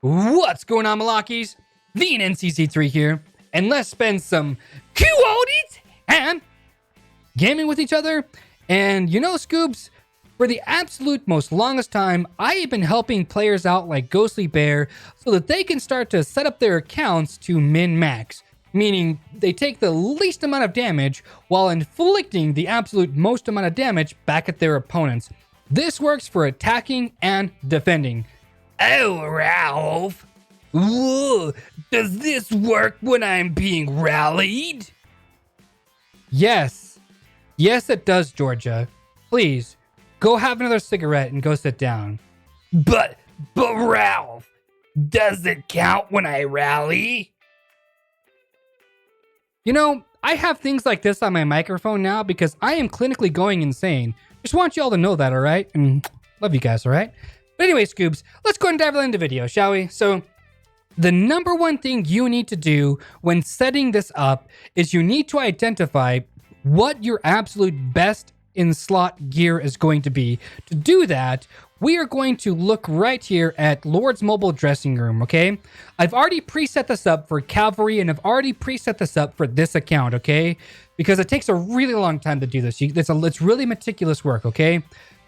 What's going on, Malakies? Vnncz3 here, and let's spend some quality time gaming with each other. And you know, Scoops, for the absolute most longest time, I have been helping players out like Ghostly Bear so that they can start to set up their accounts to min-max, meaning they take the least amount of damage while inflicting the absolute most amount of damage back at their opponents. This works for attacking and defending. Oh, Ralph. Whoa, does this work when I'm being rallied? Yes. Yes, it does, Georgia. Please, go have another cigarette and go sit down. But Ralph, does it count when I rally? You know, I have things like this on my microphone now because I am clinically going insane. Just want you all to know that, all right? And love you guys, all right? But anyway, Scoops, let's go and dive into the video, shall we? So, the number one thing you need to do when setting this up is you need to identify what your absolute best in slot gear is going to be. To do that, we are going to look right here at Lord's Mobile Dressing Room, okay? I've already preset this up for Cavalry, and I've already preset this up for this account, okay? Because it takes a really long time to do this. It's really meticulous work, okay?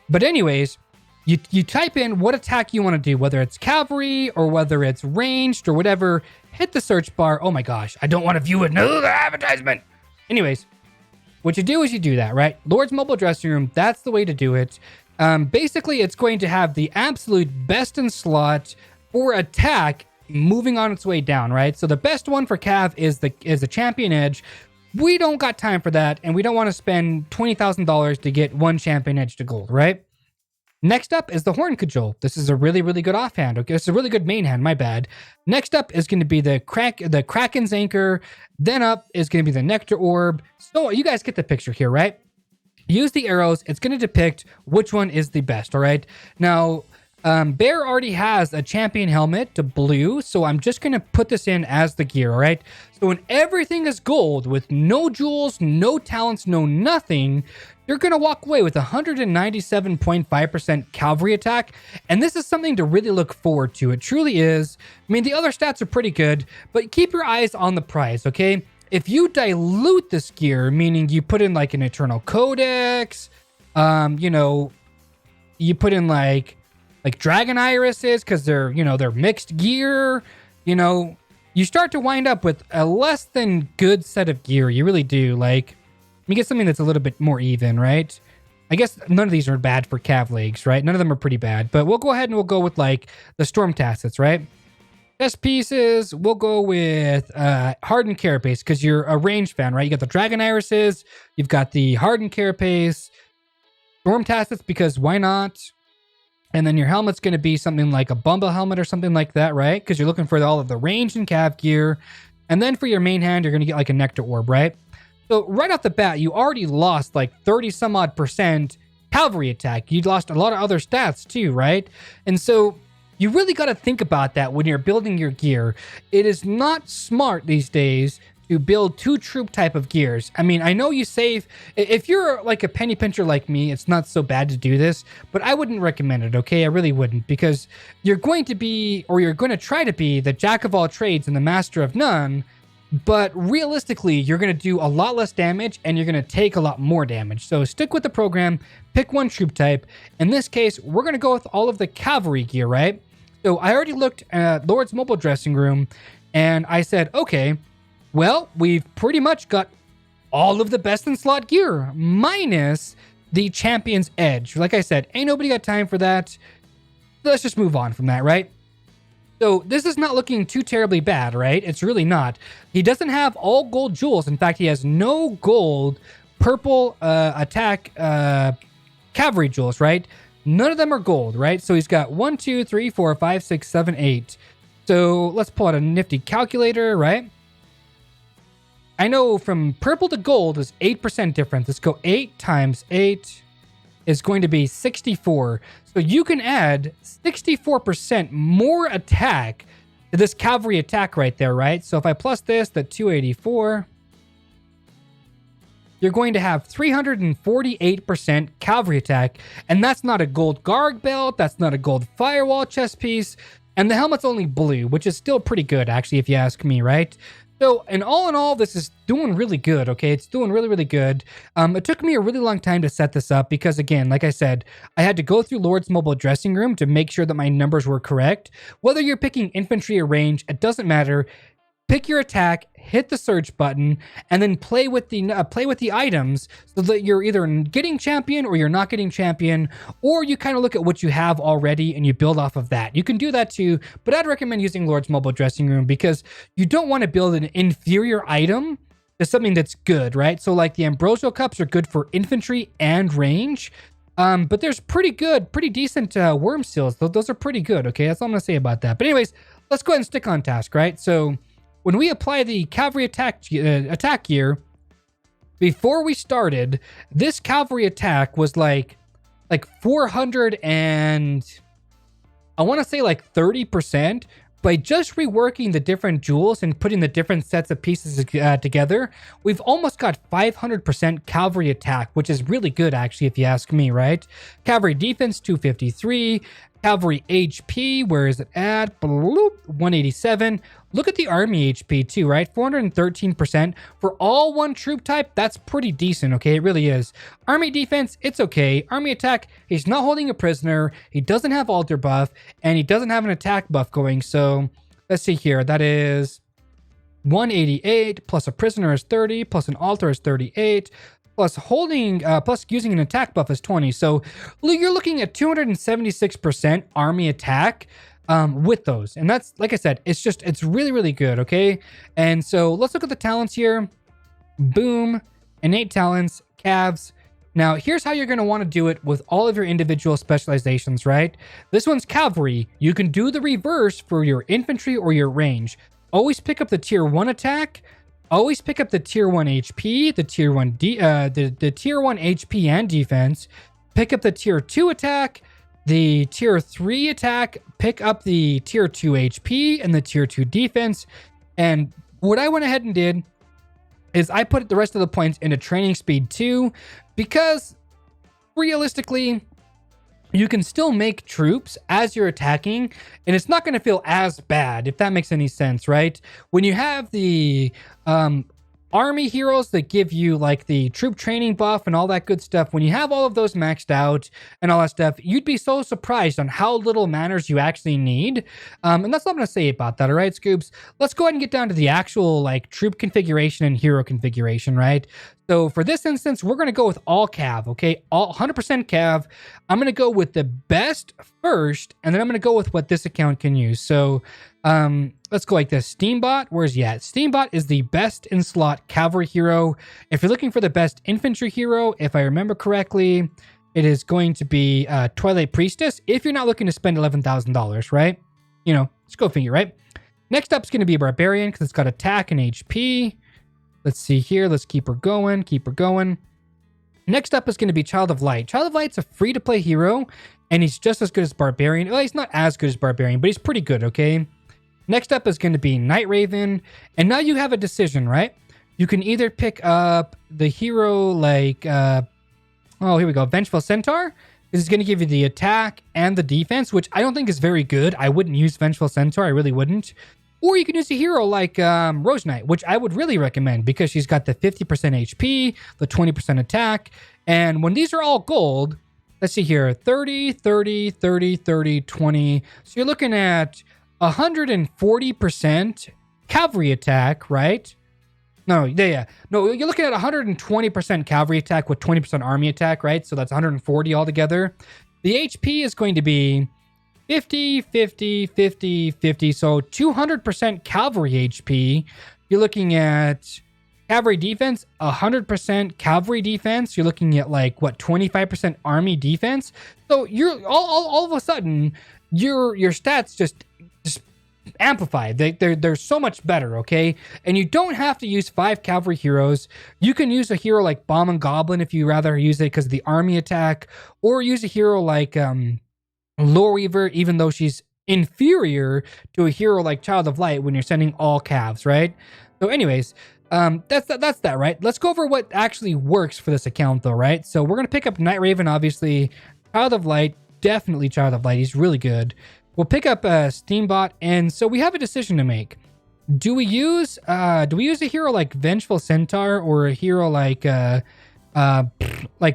But anyways, you type in what attack you want to do, whether it's Cavalry or whether it's ranged or whatever. Hit the search bar. Oh my gosh, I don't want to view another advertisement. Anyways, what you do is you do that, right? Lord's Mobile Dressing Room, that's the way to do it. Basically, it's going to have the absolute best in slot for attack moving on its way down, right? So the best one for Cav is the Champion Edge. We don't got time for that, and we don't want to spend $20,000 to get one Champion Edge to gold, right? Next up is the Horn Cajole. This is a really, really good offhand. Okay, it's a really good main hand, my bad. Next up is going to be the Kraken's Anchor. Then up is going to be the Nectar Orb. So you guys get the picture here, right? Use the arrows. It's going to depict which one is the best, all right? Now, Bear already has a champion helmet to blue, so I'm just going to put this in as the gear, all right? So when everything is gold with no jewels, no talents, no nothing, you're going to walk away with 197.5% cavalry attack, and this is something to really look forward to. It truly is. I mean, the other stats are pretty good, but keep your eyes on the prize, okay? If you dilute this gear, meaning you put in like an Eternal Codex, you know, you put in like Dragon Irises because they're mixed gear, you know, you start to wind up with a less than good set of gear. You really do. Like, you get something that's a little bit more even, right? I guess none of these are bad for Cav leagues, right? None of them are pretty bad, but we'll go ahead and we'll go with like the Storm Tassets, right? Best pieces, we'll go with Hardened Carapace because you're a ranged fan, right? You got the Dragon Irises, you've got the Hardened Carapace, Storm Tassets because why not? And then your helmet's going to be something like a Bumble helmet or something like that, right? Because you're looking for all of the range and Cav gear. And then for your main hand, you're going to get like a Nectar Orb, right? So right off the bat, you already lost like 30 some odd % cavalry attack. You lost a lot of other stats too, right? And so you really got to think about that when you're building your gear. It is not smart these days to build two troop type of gears. I mean, I know you save. If you're like a penny pincher like me, it's not so bad to do this, but I wouldn't recommend it, okay? I really wouldn't, because you're going to be, or you're going to try to be, the jack of all trades and the master of none, but realistically, you're going to do a lot less damage and you're going to take a lot more damage. So stick with the program, pick one troop type. In this case, we're going to go with all of the cavalry gear, right? So I already looked at Lord's Mobile Dressing Room and I said, okay, well, we've pretty much got all of the best in slot gear, minus the Champion's Edge. Like I said, ain't nobody got time for that. Let's just move on from that, right? So this is not looking too terribly bad, right? It's really not. He doesn't have all gold jewels. In fact, he has no gold purple attack cavalry jewels, right? None of them are gold, right? So he's got 1, 2, 3, 4, 5, 6, 7, 8. So let's pull out a nifty calculator, right? I know from purple to gold is 8% difference. Let's go 8 times 8 is going to be 64. So you can add 64% more attack to this cavalry attack right there, right? So if I plus this, the 284, you're going to have 348% cavalry attack. And that's not a gold guard belt. That's not a gold firewall chest piece. And the helmet's only blue, which is still pretty good, actually, if you ask me, right? So, and all in all, this is doing really good, okay? It's doing really, really good. It took me a really long time to set this up because, again, like I said, I had to go through Lord's mobile dressing room to make sure that my numbers were correct. Whether you're picking infantry or range, it doesn't matter. Pick your attack, hit the search button, and then play with the items so that you're either getting champion or you're not getting champion, or you kind of look at what you have already and you build off of that. You can do that too, but I'd recommend using Lord's mobile dressing room because you don't want to build an inferior item to something that's good, right? So like the ambrosial cups are good for infantry and range. But there's pretty decent worm seals. Those are pretty good, okay? That's all I'm going to say about that. But anyways, let's go ahead and stick on task, right? So when we apply the cavalry attack gear, before we started, this cavalry attack was like 400 and I want to say like 30%. By just reworking the different jewels and putting the different sets of pieces together, we've almost got 500% cavalry attack, which is really good, actually, if you ask me, right? Cavalry defense, 253. Cavalry HP, where is it at? 187. Look at the army HP too, right? 413%. For all one troop type, that's pretty decent, okay? It really is. Army defense, it's okay. Army attack, he's not holding a prisoner. He doesn't have altar buff, and he doesn't have an attack buff going. So let's see here. That is 188, plus a prisoner is 30, plus an altar is 38. Plus using an attack buff is 20. So you're looking at 276% army attack with those. And that's, like I said, it's really, really good, okay? And so let's look at the talents here. Boom, innate talents, calves. Now, here's how you're going to want to do it with all of your individual specializations, right? This one's cavalry. You can do the reverse for your infantry or your range. Always pick up the tier 1 attack. Always pick up the tier 1 HP, the tier 1 the tier 1 HP and defense. Pick up the tier 2 attack, the tier 3 attack, pick up the tier 2 HP and the tier 2 defense. And what I went ahead and did is I put the rest of the points into training speed 2 because realistically, you can still make troops as you're attacking, and it's not going to feel as bad, if that makes any sense, right? When you have the army heroes that give you like the troop training buff and all that good stuff, when you have all of those maxed out and all that stuff, you'd be so surprised on how little manners you actually need. And that's all I'm going to say about that, all right, Scoops? Let's go ahead and get down to the actual like troop configuration and hero configuration, right? So for this instance, we're going to go with all cav, okay? All 100% cav. I'm going to go with the best first, and then I'm going to go with what this account can use. So let's go like this. Steambot, where's he at? Steambot is the best in slot cavalry hero. If you're looking for the best infantry hero, if I remember correctly, it is going to be Twilight Priestess. If you're not looking to spend $11,000, right? You know, let's go figure, right? Next up is going to be Barbarian because it's got attack and HP. Let's see here. Let's keep her going. Keep her going. Next up is going to be Child of Light. Child of Light's a free-to-play hero, and he's just as good as Barbarian. Well, he's not as good as Barbarian, but he's pretty good, okay? Next up is going to be Night Raven. And now you have a decision, right? You can either pick up the hero like, here we go, Vengeful Centaur. This is going to give you the attack and the defense, which I don't think is very good. I wouldn't use Vengeful Centaur. I really wouldn't. Or you can use a hero like Rose Knight, which I would really recommend because she's got the 50% HP, the 20% attack. And when these are all gold, let's see here, 30, 30, 30, 30, 20. So you're looking at 140% cavalry attack, right? No, yeah. No, you're looking at 120% cavalry attack with 20% army attack, right? So that's 140 altogether. The HP is going to be 50, 50, 50, 50. So 200% cavalry HP. You're looking at cavalry defense, 100% cavalry defense. You're looking at like, what, 25% army defense? So you're all of a sudden, your stats just amplified. They're so much better, okay? And you don't have to use 5 cavalry heroes. You can use a hero like Bomb and Goblin if you rather use it because of the army attack, or use a hero like Lore Weaver, even though she's inferior to a hero like Child of Light when you're sending all calves, right? So anyways, that's that, right? Let's go over what actually works for this account though, right? So we're going to pick up Night Raven, obviously. Child of Light, definitely Child of Light. He's really good. we'll pick up Steambot, and so we have a decision to make. Do we use a hero like Vengeful Centaur or a hero like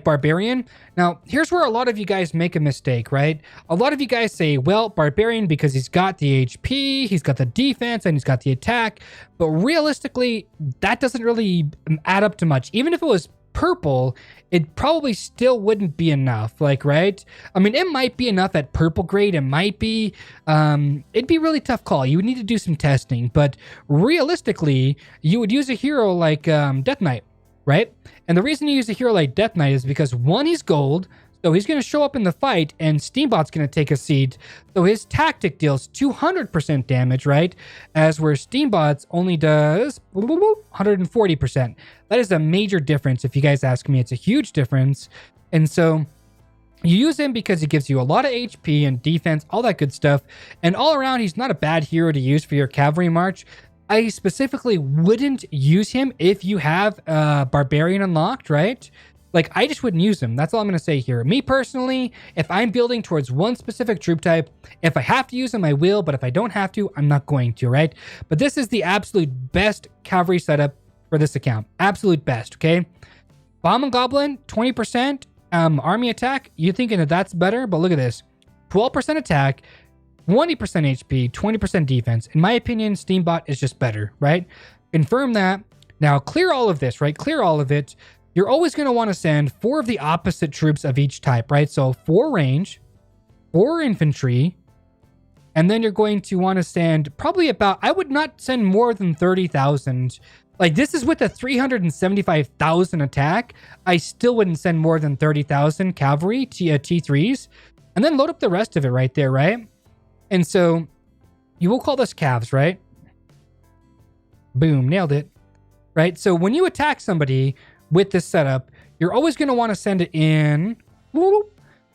Barbarian? Now, here's where a lot of you guys make a mistake, right? A lot of you guys say, well, Barbarian because he's got the HP, he's got the defense, and he's got the attack. But realistically, that doesn't really add up to much. Even if it was purple, it probably still wouldn't be enough, like, right? I mean, it might be enough at purple grade. It might be, it'd be a really tough call. You would need to do some testing, but realistically, you would use a hero like Death Knight, right? And the reason you use a hero like Death Knight is because one, he's gold, so he's going to show up in the fight, and Steambot's going to take a seat. So his tactic deals 200% damage, right? As where Steambot's only does 140%. That is a major difference, if you guys ask me. It's a huge difference. And so you use him because he gives you a lot of HP and defense, all that good stuff. And all around, he's not a bad hero to use for your cavalry march. I specifically wouldn't use him if you have Barbarian unlocked, right? Like, I just wouldn't use him. That's all I'm going to say here. Me personally, if I'm building towards one specific troop type, if I have to use him, I will. But if I don't have to, I'm not going to, right? But this is the absolute best cavalry setup for this account. Absolute best, okay? Bomb and Goblin, 20% army attack. You're thinking that that's better, but look at this. 12% attack, 20% HP, 20% defense. In my opinion, Steambot is just better, right? Confirm that. Now, clear all of this, right? Clear all of it. You're always going to want to send 4 of the opposite troops of each type, right? So 4 range, 4 infantry, and then you're going to want to send probably about, I would not send more than 30,000. Like, this is with a 375,000 attack. I still wouldn't send more than 30,000 cavalry T3s, and then load up the rest of it right there, right? And so you will call this calves, right? Boom, nailed it, right? So when you attack somebody with this setup, you're always going to want to send it in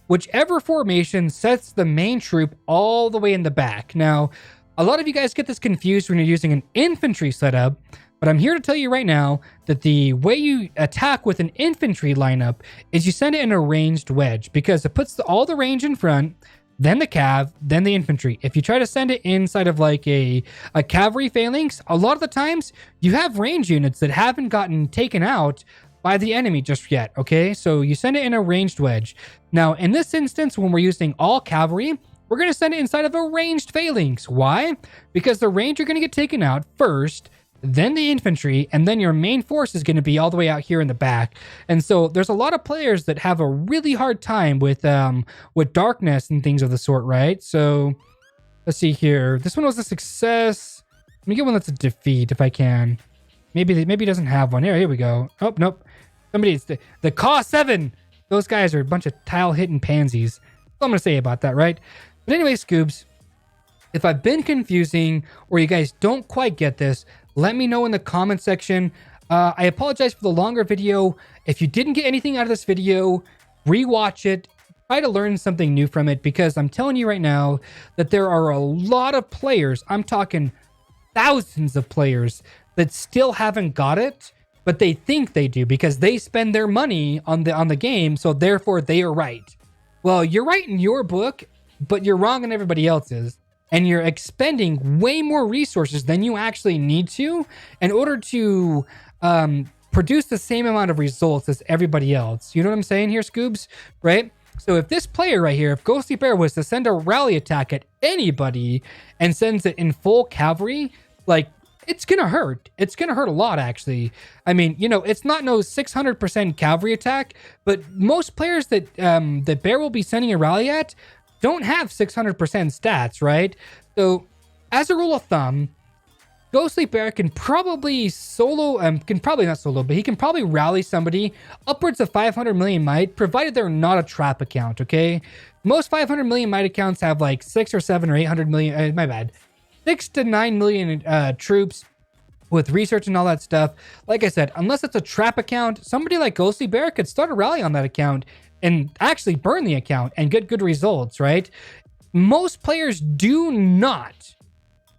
whichever formation sets the main troop all the way in the back. Now, a lot of you guys get this confused when you're using an infantry setup, but I'm here to tell you right now that the way you attack with an infantry lineup is you send it in a ranged wedge, because it puts all the range in front, then the cav, then the infantry. If you try to send it inside of like a cavalry phalanx, a lot of the times you have range units that haven't gotten taken out by the enemy just yet, okay? So you send it in a ranged wedge. Now, in this instance, when we're using all cavalry, we're going to send it inside of a ranged phalanx. Why? Because the range are going to get taken out first, then the infantry, and then your main force is going to be all the way out here in the back. And so there's a lot of players that have a really hard time with darkness and things of the sort, right? So let's see here. This one was a success. Let me get one that's a defeat if I can. Maybe it doesn't have one. Here we go. Oh, nope. Somebody's the Caw 7. Those guys are a bunch of tile-hitting pansies. That's all I'm going to say about that, right? But anyway, Scoobs, if I've been confusing or you guys don't quite get this, let me know in the comment section. I apologize for the longer video. If you didn't get anything out of this video, rewatch it. Try to learn something new from it, because I'm telling you right now that there are a lot of players, I'm talking thousands of players, that still haven't got it, but they think they do because they spend their money on the game, so therefore they are right. Well, you're right in your book, but you're wrong in everybody else's. And you're expending way more resources than you actually need to in order to produce the same amount of results as everybody else. You know what I'm saying here, Scoobs? Right? So if this player right here, if Ghostly Bear was to send a rally attack at anybody and sends it in full cavalry, like, it's going to hurt. It's going to hurt a lot, actually. I mean, you know, it's not no 600% cavalry attack, but most players that that Bear will be sending a rally at don't have 600% stats, right? So, as a rule of thumb, Ghostly Bear can probably solo, but he can probably rally somebody upwards of 500 million might, provided they're not a trap account, okay? Most 500 million might accounts have like 6 or 7 or 800 million, my bad. 6 to 9 million troops with research and all that stuff. Like I said, unless it's a trap account, somebody like Ghostly Bear could start a rally on that account and actually burn the account and get good results, right? Most players do not,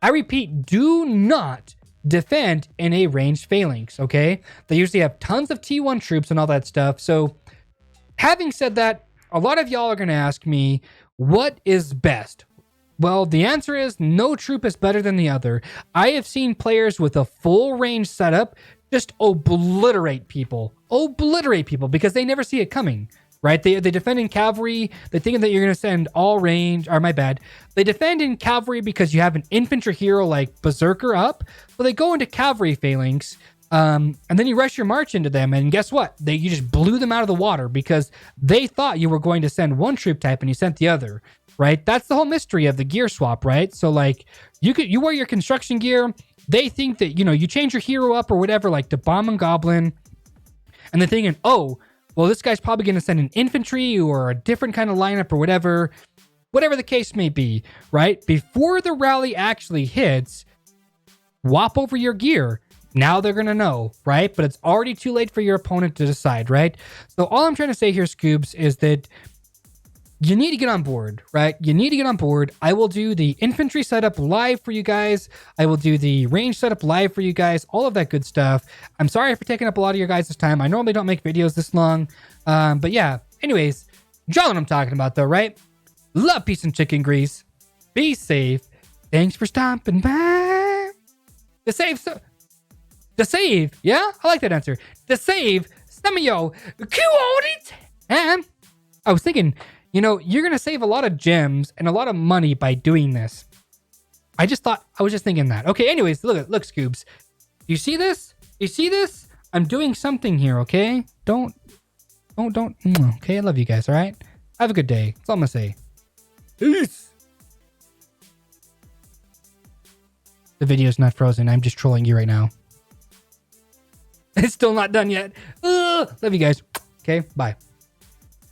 I repeat, do not defend in a ranged phalanx, okay? They usually have tons of T1 troops and all that stuff. So having said that, a lot of y'all are going to ask me, what is best? Well, the answer is no troop is better than the other. I have seen players with a full range setup just obliterate people because they never see it coming, right? They defend in cavalry. They think that you're going to send all range, or my bad. They defend in cavalry because you have an infantry hero like Berserker up. So they go into cavalry phalanx, and then you rush your march into them. And guess what? You just blew them out of the water because they thought you were going to send one troop type and you sent the other, right? That's the whole mystery of the gear swap, right? So like you wear your construction gear. They think that, you change your hero up or whatever, like to bomb and goblin. And they're thinking, oh, well, this guy's probably going to send an infantry or a different kind of lineup or whatever the case may be, right? Before the rally actually hits, whop over your gear. Now they're going to know, right? But it's already too late for your opponent to decide, right? So all I'm trying to say here, Scoobs, is that you need to get on board, right? You need to get on board. I will do the infantry setup live for you guys. I will do the range setup live for you guys. All of that good stuff. I'm sorry for taking up a lot of your guys' time. I normally don't make videos this long. But yeah, anyways, you know what I'm talking about though, right? Love, peace, and chicken grease. Be safe. Thanks for stopping by. To save. Yeah, I like that answer. To save some of your coordinates. And I was thinking, you're going to save a lot of gems and a lot of money by doing this. I was just thinking that. Okay, anyways, look, Scoobs. You see this? I'm doing something here, okay? Don't. Okay, I love you guys, all right? Have a good day. That's all I'm going to say. Peace. The video's not frozen. I'm just trolling you right now. It's still not done yet. Love you guys. Okay, bye.